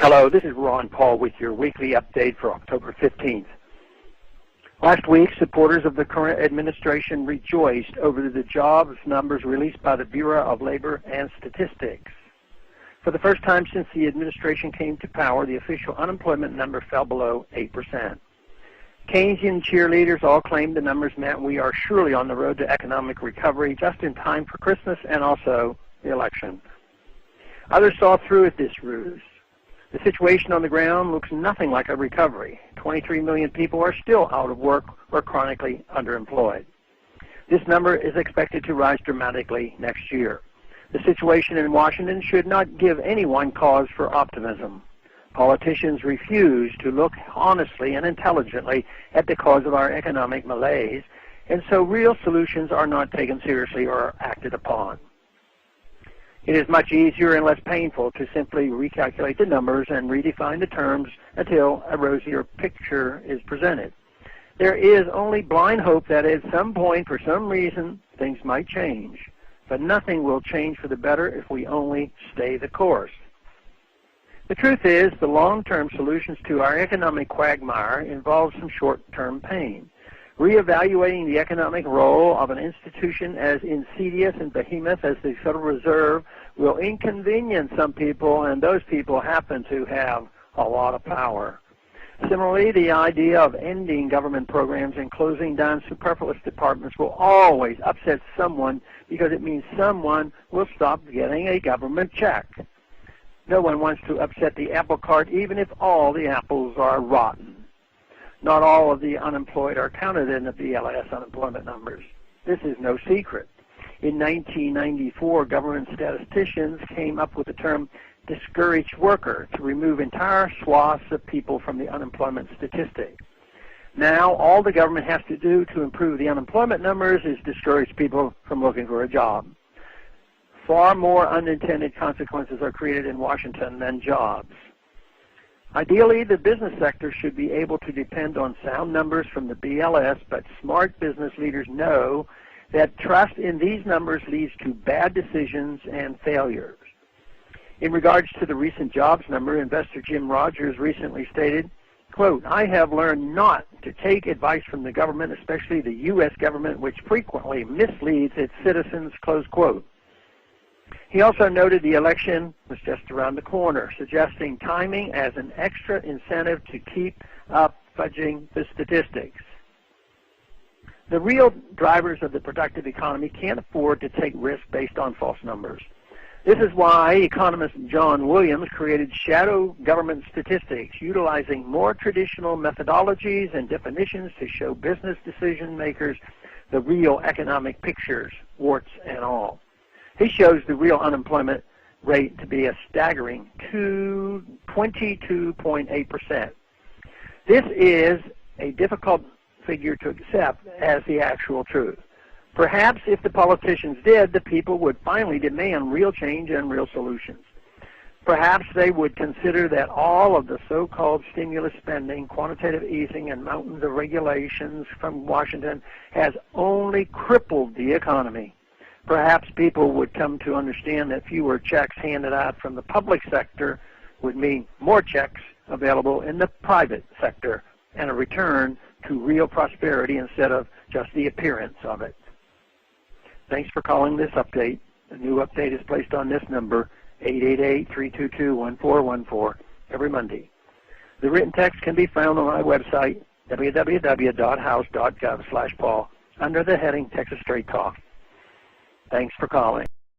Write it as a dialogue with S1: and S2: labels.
S1: Hello, this is Ron Paul with your weekly update for October 15th. Last week, supporters of the current administration rejoiced over the jobs numbers released by the Bureau of Labor and Statistics. For the first time since the administration came to power, the official unemployment number fell below 8%. Keynesian cheerleaders all claimed the numbers meant we are surely on the road to economic recovery just in time for Christmas and also the election. Others saw through at this ruse. The situation on the ground looks nothing like a recovery. 23 million people are still out of work or chronically underemployed. This number is expected to rise dramatically next year. The situation in Washington should not give anyone cause for optimism. Politicians refuse to look honestly and intelligently at the cause of our economic malaise, and so real solutions are not taken seriously or acted upon. It is much easier and less painful to simply recalculate the numbers and redefine the terms until a rosier picture is presented. There is only blind hope that at some point, for some reason, things might change. But nothing will change for the better if we only stay the course. The truth is, the long-term solutions to our economic quagmire involve some short-term pain. Reevaluating the economic role of an institution as insidious and behemoth as the Federal Reserve will inconvenience some people, and those people happen to have a lot of power. Similarly, the idea of ending government programs and closing down superfluous departments will always upset someone because it means someone will stop getting a government check. No one wants to upset the apple cart, even if all the apples are rotten. Not all of the unemployed are counted in the BLS unemployment numbers. This is no secret. In 1994, government statisticians came up with the term discouraged worker to remove entire swaths of people from the unemployment statistic. Now, all the government has to do to improve the unemployment numbers is discourage people from looking for a job. Far more unintended consequences are created in Washington than jobs. Ideally, the business sector should be able to depend on sound numbers from the BLS, but smart business leaders know that trust in these numbers leads to bad decisions and failures. In regards to the recent jobs number, investor Jim Rogers recently stated, quote, "I have learned not to take advice from the government, especially the U.S. government, which frequently misleads its citizens," close quote. He also noted the election was just around the corner, suggesting timing as an extra incentive to keep up fudging the statistics. The real drivers of the productive economy can't afford to take risks based on false numbers. This is why economist John Williams created shadow government statistics, utilizing more traditional methodologies and definitions to show business decision makers the real economic pictures, warts and all. He shows the real unemployment rate to be a staggering 22.8%. This is a difficult figure to accept as the actual truth. Perhaps if the politicians did, the people would finally demand real change and real solutions. Perhaps they would consider that all of the so-called stimulus spending, quantitative easing, and mountains of regulations from Washington has only crippled the economy. Perhaps people would come to understand that fewer checks handed out from the public sector would mean more checks available in the private sector and a return to real prosperity instead of just the appearance of it. Thanks for calling this update. A new update is placed on this number, 888-322-1414, every Monday. The written text can be found on my website, www.house.gov/Paul, under the heading Texas Straight Talk. Thanks for calling.